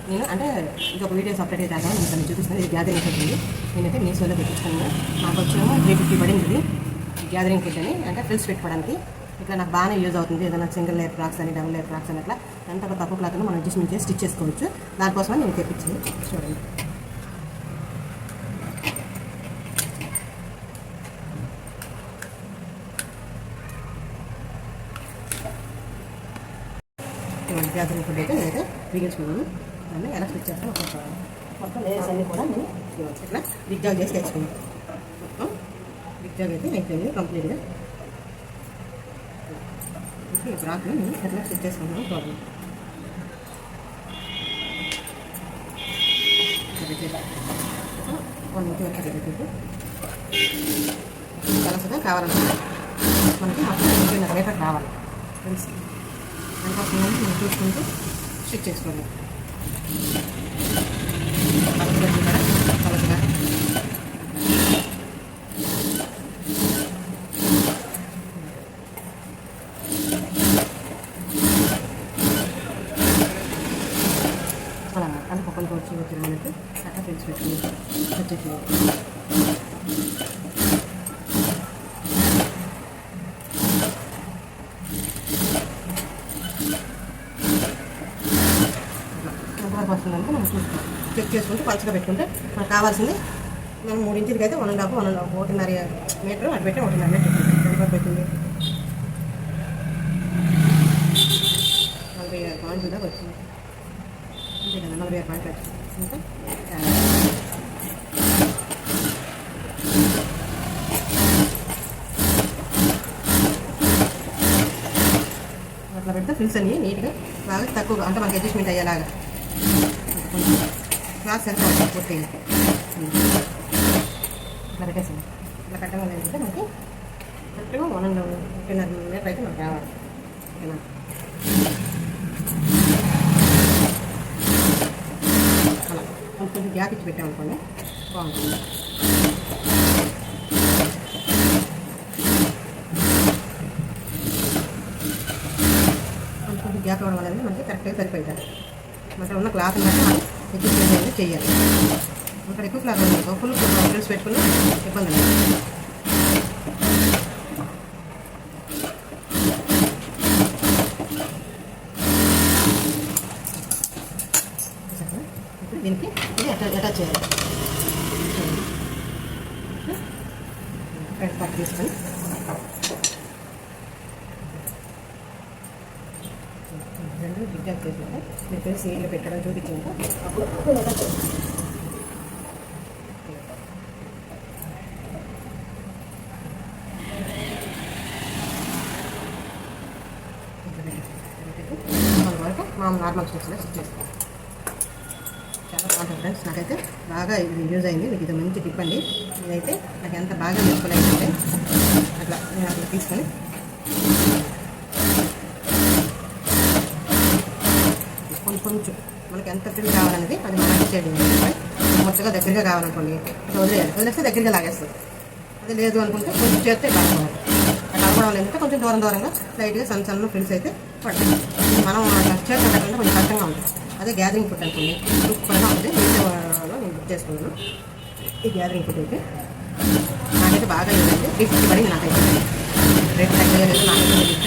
నేను అంటే ఇంకొక వీడియో సపరేట్గా చేద్దాం మీకు చూపిస్తాను. ఇది గ్యాదరింగ్ ఫుడ్ ఉంది. నేనైతే మీషోలో పెట్టించుకున్నాను. నాకు వచ్చేమో 350 పడింది. ఈ గ్యాదరింగ్ ఫుడ్ అని అంటే ఫ్రిల్స్ పెట్టుకోవడానికి ఇట్లా నాకు బాగానే యూజ్ అవుతుంది. ఏదైనా సింగిల్ లేయర్ ఫ్రాక్స్ అని డబుల్ లేయర్ ఫ్రాక్స్ అని అట్లా ఎంత ఒక తక్కువ క్లాత్లో మనం అడ్జస్ట్మెంట్ చేసి స్టిచ్ చేసుకోవచ్చు. దానికోసమే నేను తెప్పించింది. చూడండి గ్యాదరింగ్ ఫుడ్ అయితే నేనైతే బిగించుకున్నాను. దాన్ని ఎలా స్టిచ్ చేస్తాను మొత్తం లేయర్స్ అన్నీ కూడా నేను ఇట్లా బిగ్జాగ్ చేసి తెచ్చుకున్నాను. మొత్తం బిగ్జాగ్ అయితే అయిపోయింది కంప్లీట్గా. ఈ ఫ్రాక్ని నేను ఎట్లా స్టిచ్ చేసుకుంటాను చూడండి. వన్ ఇంటి వరకు పెట్టి కలసగా కావాలనుకుంటే మనకి మొత్తం రేపటి రావాలి ఫ్రెండ్స్. దానికోసం నేను చూసుకుంటూ స్టిచ్ చేసుకోండి. కలసగా అలా అంటే పక్కన వచ్చి మనకి అట్లా ఫ్రెండ్స్ పెట్టుకుని వచ్చేసి వస్తుందంటే మనం చూసుకుంటాం. చెక్ చేసుకుంటే పలుచగా పెట్టుకుంటే మనకు కావాల్సింది మనం 3 ఇంచులకి అయితే 1.5 మీటర్ అటు పెట్టి 1.5 మీటర్ పెట్టింది. 46 పాయింట్లు దాకా వచ్చింది. అంతే కదా, 46 పాయింట్లు వచ్చింది. ఇంకా అట్లా పెడితే ఫ్రిల్స్ అన్ని నీట్గా బాగా తక్కువగా అంటే మనకి అడ్జస్ట్మెంట్ అయ్యేలాగా క్లాస్ ఎంత పూర్తిగా ఇట్లా పెట్టేసాను. ఇట్లా పెట్టడం వల్ల ఏంటంటే మనకి కరెక్ట్గా 1.5 మీటర్ అయితే మనకు రావాలి. ఓకేనా, అలా కొంచెం గ్యాప్ ఇచ్చి పెట్టామనుకోండి బాగుంటుంది. కొంచెం గ్యాప్ ఇవ్వడం వల్ల మనకి కరెక్ట్గా సరిపోయింది. అక్కడ ఉన్న క్లాత్ బట్టి మనం అడ్జస్ట్మెంట్ అనేది చేయాలి. అక్కడ ఎక్కువ క్లాత్ ఉంది, ఫుల్ ఫ్రిల్స్ పెట్టుకుని ఇబ్బంది లేదు. ఇప్పుడు దీనికి ఇది అటాచ్ చేయాలి. ఫ్రంట్ పార్ట్ తీసుకొని రెండు జిగ్జాగ్ చేసినాక మీరు ఫ్రెండ్స్ నీళ్ళు పెట్టడం చూపించాక అప్పుడు వరకు మనం నార్మల్ స్టిచ్లో స్టిచ్ చేసుకోవాలి. చాలా బాగుంటుంది ఫ్రెండ్స్. నాకైతే బాగా ఇది యూజ్ అయింది. మీకు ఇది మంచి టిప్ అండి. ఇదైతే నాకు ఎంత బాగా నేర్చుకోలేదంటే అట్లా నేను అట్లా తీసుకొని కొంచెం మనకి ఎంత ఫ్రిల్ కావాలనేది అది మనం ఇచ్చేది. మొత్తగా దగ్గరగా కావాలనుకోండి ఇట్లా వదిలేస్తే దగ్గరగా లాగేస్తుంది. అది లేదు అనుకుంటే కొంచెం చేస్తే కావాలి. అట్లా అవ్వడం లేదంటే కొంచెం దూరంగా లైట్గా సన్న ఫ్రిల్స్ అయితే పడుతుంది. మనం అట్లా చేసేటట్టు కొంచెం కష్టంగా ఉంటుంది. అదే గ్యాదరింగ్ ఫుడ్ అనుకోండి సూపర్గా ఉంటుంది. మీషోలో నేను బుక్ చేసుకున్నాను ఈ గ్యాదరింగ్ ఫుడ్ అయితే. నాకైతే అయితే బాగా లేదండి 350 పడింది నాకైతే. రేట్ తగ్గలేదు నాకైతే తెలియక.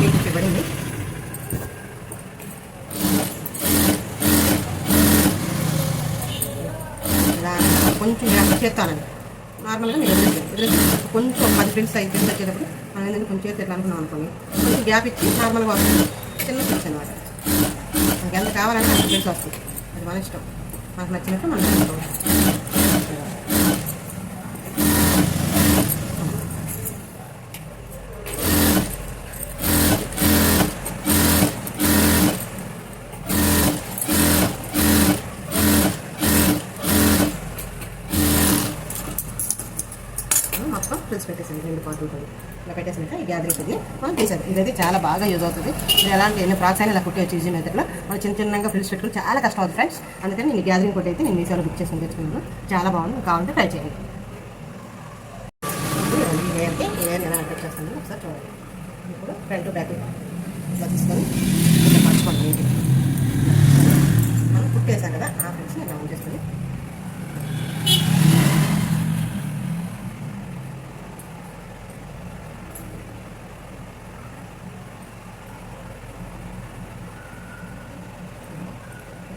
350 పడింది. ఇలా కొంచెం గ్యాప్ చేస్తానండి. నార్మల్గా మీరు ఎదురు కొంచెం 10 ఫ్రెండ్స్ 5 ఫ్రెండ్స్ వచ్చేటప్పుడు మనం ఏంటంటే కొంచెం చేతి ఎట్లా అనుకున్నాం అనుకోండి, కొంచెం గ్యాప్ ఇచ్చి నార్మల్గా వస్తుంది. చిన్న ఫ్రెండ్స్ అనమాట. మనకి ఎంత కావాలంటే అంత ఫ్రెండ్స్ వస్తుంది. అది మన ఇష్టం, మనకు నచ్చినట్టు మనం చేసుకోవాలి. మొత్తం ఫ్రిల్స్ పెట్టేసాను 2 పార్టులతో. ఇలా పెట్టేసినాక ఈ గ్యాదరింగ్ ఇది మనం తీసేది. ఇదైతే చాలా బాగా యూజ్ అవుతుంది. మీరు ఎలాంటి ఎన్ని ఫ్రాక్స్ అయినా ఇలా కుట్టేయచ్చు ఈజీ మెథడ్లో. మనం చిన్నగా ఫ్రిల్స్ పెట్టుకుని చాలా కష్టం అవుతుంది ఫ్రెండ్స్. అందుకని నేను గ్యాదరింగ్ కొట్టి అయితే నేను మీసాలో బుక్ చేసుకుని తెచ్చుకున్నాను. చాలా బాగుంది. కావాలంటే ట్రై చేయండి. ఈ హెయిర్ ఎలా అటాచ్ చేస్తాను ఒకసారి చూడండి. ఇప్పుడు ఫ్రంట్ బ్యాక్ ఇట్లా తీసుకొని పరచుకోండి. మనం కుట్టేసాం కదా ఆ ఫ్రిల్స్ని ఇలా ఉంచేసుకొని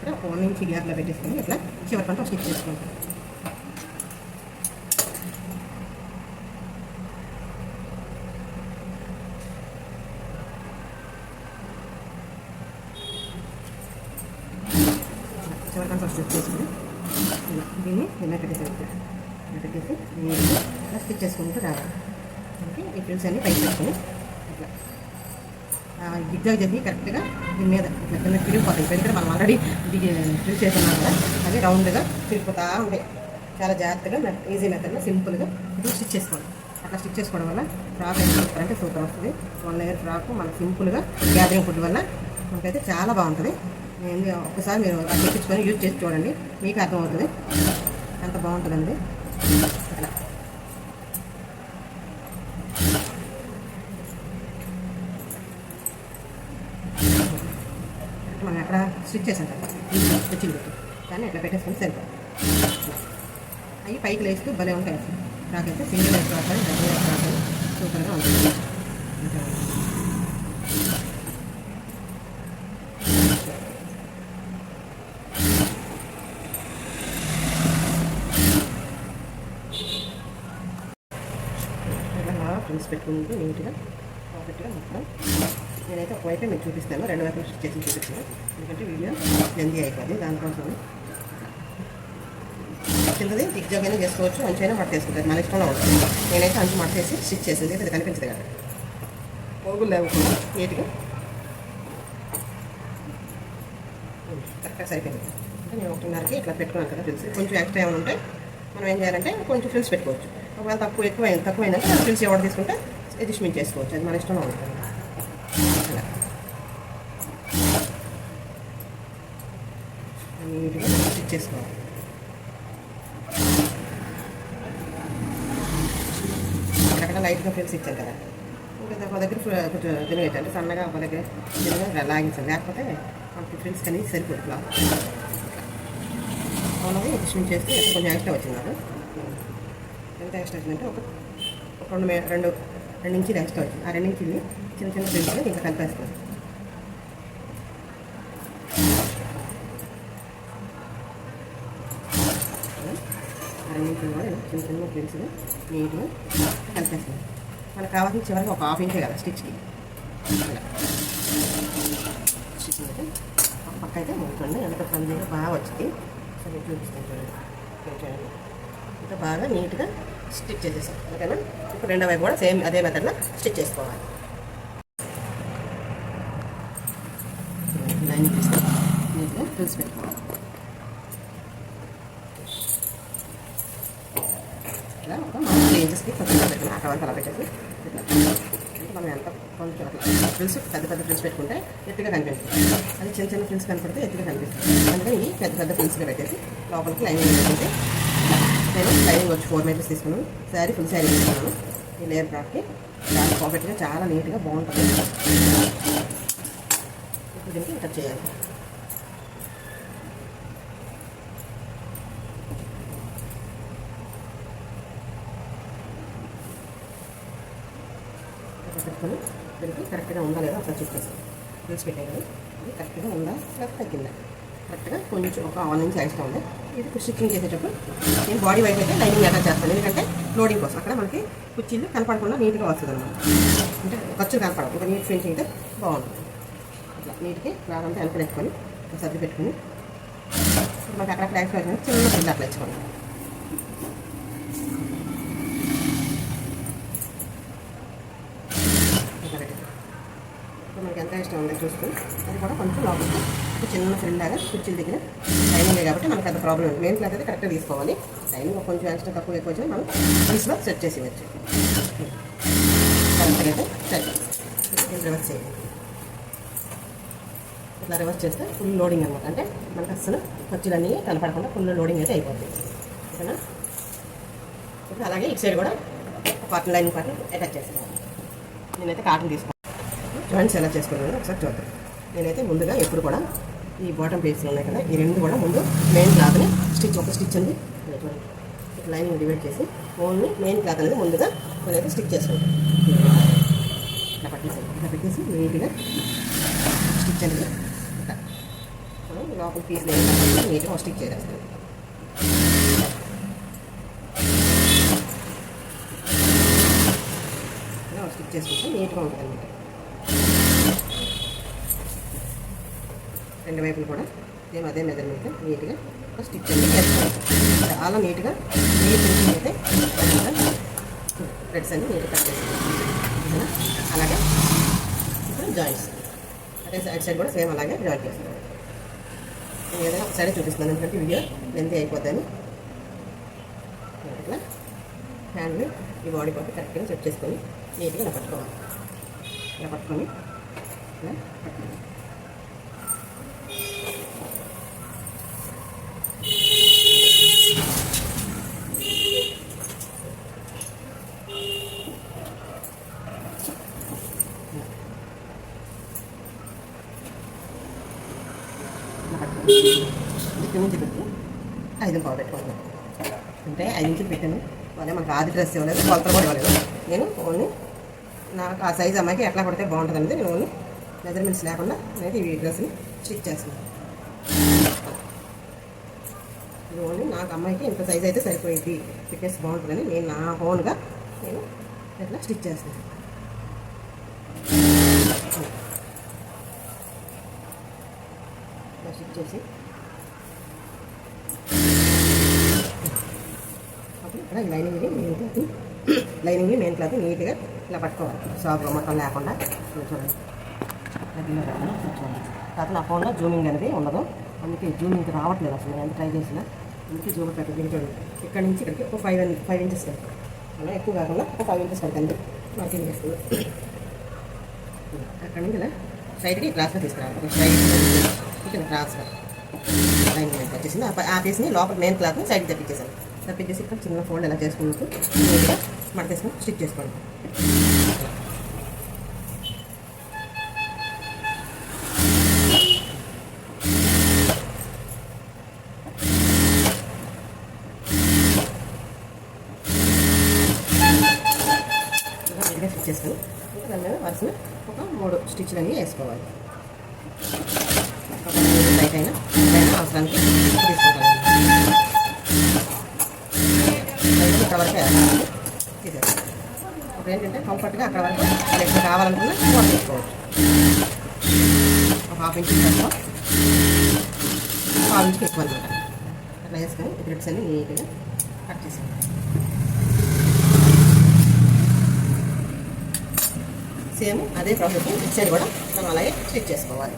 ఇక్కడ 1 ఇంచ్ గ్యాప్లో పెట్టేసుకొని ఇట్లా చివరి పంట స్టిచ్ చేసుకుంటాం. చివరి పంట స్టిచ్ చేసుకుని దీన్ని నిన్న పెట్టేసాను. ఇలా పెట్టేసి ఇలా స్టిచ్ చేసుకుంటూ రావాలి. మనకి ఈ ఫ్రిల్స్ అన్నీ పైకి పెట్టుకొని ఇట్లా జిగ్జాగ్ చేసి కరెక్ట్గా దీని మీద ఇట్లా కింద తిరిగిపోతాయి. ఎందుకంటే మనం ఆల్రెడీ ఫ్రిల్ చేస్తున్నాం కదా, అది రౌండ్గా తిరిగిపోతూ ఉంటాయి. చాలా జాగ్రత్తగా ఈజీ మెథడ్లో సింపుల్గా ఇప్పుడు స్టిచ్ చేసుకోవాలి. అట్లా స్టిచ్ చేసుకోవడం వల్ల ఫ్రాక్ ఎంత సూపర్ అంటే సూపర్ వస్తుంది. 1 లేయర్ ఫ్రాక్ మనకు సింపుల్గా గ్యాదరింగ్ ఫుడ్ వల్ల మనకైతే చాలా బాగుంటుంది. నేను ఒకసారి మీరు అది తెప్పించుకొని యూజ్ చేసి చూడండి, మీకు అర్థమవుతుంది ఎంత బాగుంటుందండి. అట్లా మనం ఎక్కడ స్టిచ్ చేసాం కదా స్టిచ్చింగ్ పెట్టి కానీ ఎట్లా పెట్టేసుకొని సరిపోతుంది. అవి పైకి లేస్తూ భలే ఉంటాయి. అసలు నాకైతే సింగిల్ లైఫ్ ఫ్రాక్ అని డబుల్ లైఫ్ ఫ్రాక్ అని సూపర్గా ఉంటుంది. ఫ్రిల్స్ పెట్టుకుంటూ నీట్గా పర్ఫెక్ట్గా మొత్తం నేనైతే ఒకవైపే మీకు చూపిస్తాను, 2 వైపులు స్టిచ్ చేసి చూపిస్తాను. ఎందుకంటే వీడియో లెంతీ అయిపోతుంది. దానికోసం కిందది జిగ్జాగ్ అయినా చేసుకోవచ్చు, అంచైనా మడత వేసుకుంటుంది, మన ఇష్టంలో ఉంటుంది. నేనైతే అంచు మడతేసి స్టిచ్ చేసింది అది కనిపించదు కదా, పోగులు లేకుండా నీట్గా కరెక్ట్గా సరిపోయింది. అంటే నేను 1.5కి ఇట్లా పెట్టుకున్నాను కదా ఫ్రిల్స్. కొంచెం ఎక్స్ట్రా ఏమైనా ఉంటే మనం ఏం చేయాలంటే కొంచెం ఫ్రిల్స్ పెట్టుకోవచ్చు. ఒకవేళ తక్కువైందంటే ఫ్రిల్స్ ఎవరు తీసుకుంటే అడ్జస్ట్మెంట్ చేసుకోవచ్చు, అది మన ఇష్టంలో ఉంటుంది. నీట్గా స్టిచ్ చేసుకోవాలి. అక్కడ లైట్గా ఫ్రిల్స్ ఇచ్చాను కదా, ఇంకా ఒక దగ్గర కొంచెం తినేటంటే సన్నగా ఒక దగ్గర తినగా లాగించాలి, లేకపోతే మనకి ఫ్రిల్స్ కానీ సరిపోతుంది. క్లాత్ అలాగే అడ్జస్ట్మెంట్ చేస్తే కొంచెం ఎక్స్ట్రా వచ్చింది నాకు. ఎంత ఎక్స్ట్రా వచ్చిందంటే ఒక 2 ఇంచీలు ఎక్స్ట్రా వచ్చింది. ఆ 2 ఇంచీలు చిన్న చిన్న ఫ్రిల్స్లో ఇంకా కలిపేస్తాను. కూడా చిన్న చిన్న ఫ్రిల్స్లో నీట్గా కలిపేస్తాను. మనకు కావాల్సిన చివరికి ఒక 1/2 ఇంచే కదా స్టిచ్కి. స్టిచ్ అయితే ఒక పక్క అయితే ముందుకోండి, ఎంత ఫ్రంట్గా బాగా వచ్చింది. సరే చూపిస్తాను చూడండి. ఇంకా బాగా నీట్గా స్టిచ్ చేసేసాం. ఓకేనా? ఇప్పుడు 2వ వైపు కూడా సేమ్ అదే మెథడ్లో స్టిచ్ చేసుకోవాలి. లైన్ తీసుకొని నీట్గా ఫ్రిల్స్ పెట్టుకోవాలి. ఇలా ఒక 3 ఇంచెస్కి కొంచెం పెట్టుకుని అక్కడ వరకు అలా పెట్టేసి ఇట్లా మనం ఎంత కొంచెం అట్లా ఫ్రిల్స్ పెద్ద ఫ్రిల్స్ పెట్టుకుంటే ఎత్తుగా కనిపిస్తుంది. అది చిన్న చిన్న ఫ్రిల్స్ కనపడితే ఎత్తుగా కనిపిస్తుంది. అందుకని ఈ పెద్ద ఫ్రిల్స్గా పెట్టేసి లోపలికి లైనింగ్ పెట్టుకుంటే నేను లైనింగ్ వచ్చి 4 మీటర్స్ తీసుకున్నాను. ఫుల్ శారీ తీసుకున్నాను. ఈ లేయర్ ఫ్రాక్కి చాలా పర్ఫెక్ట్గా చాలా నీట్గా బాగుంటుంది. ఇప్పుడు దీనికి కట్ చేయాలి. పెట్టుకొని దీనికి కరెక్ట్గా ఉందా లేదా ఒకసారి చెక్ చేస్తాను. తీసి పెట్టాను కదా, ఇది కరెక్ట్గా ఉందా లేదా తగ్గిందా, కరెక్ట్గా కొంచెం ఒక 1 ఇంచ్ ఎక్స్ట్రా ఉంది. ఇది స్టిచ్చింగ్ చేసేటప్పుడు నేను బాడీ వైపు అయితే లైనింగ్ అటాచ్ చేస్తాను, ఎందుకంటే లోడింగ్ కోసం అక్కడ మనకి కుర్చీలు కనపడకుండా నీట్గా వస్తుంది అనమాట. అంటే ఖర్చులు కనపడవు, ఒక నీట్ ఫినిషింగ్ అయితే బాగుంటుంది. అట్లా నీట్గా రాదంతా వెనక పెట్టుకొని సర్ది పెట్టుకుని మనకి అక్కడ ఫ్లాక్స్ వచ్చిన చిన్న పిల్ల అట్లా ఇచ్చుకోండి. మనకి ఎంత ఇష్టం ఉందో చూసుకొని అది కూడా కొంచెం లోపలికి ఒక చిన్న ఫ్రిల్ లాగా కుర్చీల దగ్గర లైనింగ్ కాబట్టి మనకు అంత ప్రాబ్లం ఉంది. మెయిన్ క్లాత్ అయితే కరెక్ట్గా తీసుకోవాలి. లైనింగ్ కొంచెం ఎక్స్ట్రా తక్కువ ఎక్కువ వచ్చినా మనం పీస్లో సెట్ చేసి ఇవ్వచ్చు. కరెక్ట్గా అయితే సెట్ రివర్స్ చేయాలి. ఇట్లా రివర్స్ చేస్తే ఫుల్ లోడింగ్ అనమాట. అంటే మనకు అసలు ఖర్చులన్నీ కనపడకుండా ఫుల్ లోడింగ్ అయితే అయిపోతుంది. ఓకేనా? ఇప్పుడు అలాగే ఇటు సైడ్ కూడా కాటన్ లైనింగ్ కాటన్ అటాచ్ చేస్తున్నాను. నేనైతే కాటన్ తీసుకున్నాను. జాయింట్స్ ఎలా చేసుకున్నాను ఒకసారి చూద్దాం. నేనైతే ముందుగా ఎప్పుడు కూడా ఈ బాటమ్ పీస్లు ఉన్నాయి కదా, ఈ రెండు కూడా ముందు మెయిన్ క్లాత్ని ఒక స్టిచ్ ఉంది చూడండి, ఇట్లా లైనింగ్ డివైడ్ చేసి ఓన్లీ మెయిన్ క్లాత్ అనేది ముందుగా నేనైతే స్టిచ్ చేసుకుంటాను. ఇట్లా పెట్టేసి నీట్గా స్టిచ్ అనేది లోపల పీస్లు నీట్గా స్టిచ్ చేసేస్తాను. స్టిచ్ చేసుకుంటే నీట్గా ఉంటుంది అన్నమాట. రెండు వైపులు కూడా మేము అదే మెజర్మెంట్ నీట్గా స్టిచ్ అనేది చేసుకోవాలి. చాలా నీట్గా నీట్ ఫినిషింగ్ అయితే థ్రెడ్స్ అన్ని నీట్గా కట్ చేసుకోవాలి. అలాగే ఇప్పుడు జాయింట్స్ అదే సైడ్ కూడా సేమ్ అలాగే జాయింట్ చేసుకోవాలి. నేను ఏదైనా ఒక సైడ్ చూపిస్తున్నాను, ఎందుకంటే వీడియో లెంత్ అయిపోద్దని. ఇట్లా హ్యాండ్ని ఈ బాడీ పట్టి కరెక్ట్గా సెట్ చేసుకొని నీట్గా ఇలా పట్టుకోవాలి. ఇలా పట్టుకొని ఇలా పట్టుకోవాలి. ఇక్కడ నుంచి పెట్టి 5 ఇంచులు పెట్టుకుంటున్నాను. అంటే 5 ఇంచులు పెట్టాను, అదే మనకు ఆది డ్రెస్ ఇవ్వలేదు, కొలతలు కూడా ఇవ్వలేదు. నేను ఓన్లీ నాకు ఆ సైజు అమ్మాయికి ఎట్లా పడితే బాగుంటుంది అనేది నేను ఓన్లీ మెజర్మెంట్స్ లేకుండా నేను ఈ డ్రెస్ని స్టిచ్ చేస్తున్నాను. ఇది ఓన్లీ నాకు అమ్మాయికి ఇంత సైజ్ అయితే సరిపోయింది, ఫిట్నెస్ బాగుంటుందని నేను నా ఓన్గా నేను ఇట్లా స్టిచ్ చేస్తున్నాను. స్టిచ్ చేసి అప్పుడు ఇక్కడ లైనింగ్ మెయిన్ క్లాత్ నీట్గా ఇలా పట్టుకోవాలి. షాప్లో మొత్తం లేకుండా చూడండి. కాదు నా ఫోన్లో జూమింగ్ అనేది ఉండదు, అందుకే జూమింగ్ రావట్లేదు అసలు. నేను ఎంత ట్రై చేసినా అందుకే జూమ్ పెట్టదు. చూడండి, ఇక్కడ నుంచి ఇక్కడికి ఒక 5 ఇంచెస్ పెడతాను. అలా ఎక్కువ కాకుండా ఒక 5 ఇంచెస్ పెడతాను. మార్కింగ్ చేస్తుంది. అక్కడ నుంచి ఇలా సైడ్కి క్రాస్గా తీసుకురావాలి. సైడ్ ఇక్కడ క్రాస్గా లైన్ వచ్చేసింది. ఆ పీస్ని లోపల మెయిన్ క్లాత్ని సైడ్కి తప్పించేసాను. తప్పించేసి ఇక్కడ చిన్న ఫోల్డ్ ఎలా చేసుకుంటూ నీట్గా మడతేసుకొని స్టిచ్ చేసుకోండి. నీట్గా స్టిచ్ చేసుకొని ఇంకా దాని మీద వరుసగా ఒక 3 స్టిచ్లు అన్నీ వేసుకోవాలి. టైట్ అయినా అవసరానికి తీసుకుంటాను. ఇక్కడ వరకు తీసేస్తాను. ఇప్పుడు ఏంటంటే కంఫర్ట్గా అక్కడ వరకు ఎక్కడ కావాలనుకున్నా వాటర్ తీసుకోవచ్చు. ఒక 1/2 ఇంచ్ తక్కువ, 1/2 ఇంచుకి ఎక్కువ అనమాట. అట్లా వేసుకొని థ్రెడ్స్ అన్ని నీట్గా కట్ చేసుకోవాలి. సేమ్ అదే ప్రాసెస్ ఇటు సైడ్ కూడా మనం అలాగే స్టిచ్ చేసుకోవాలి.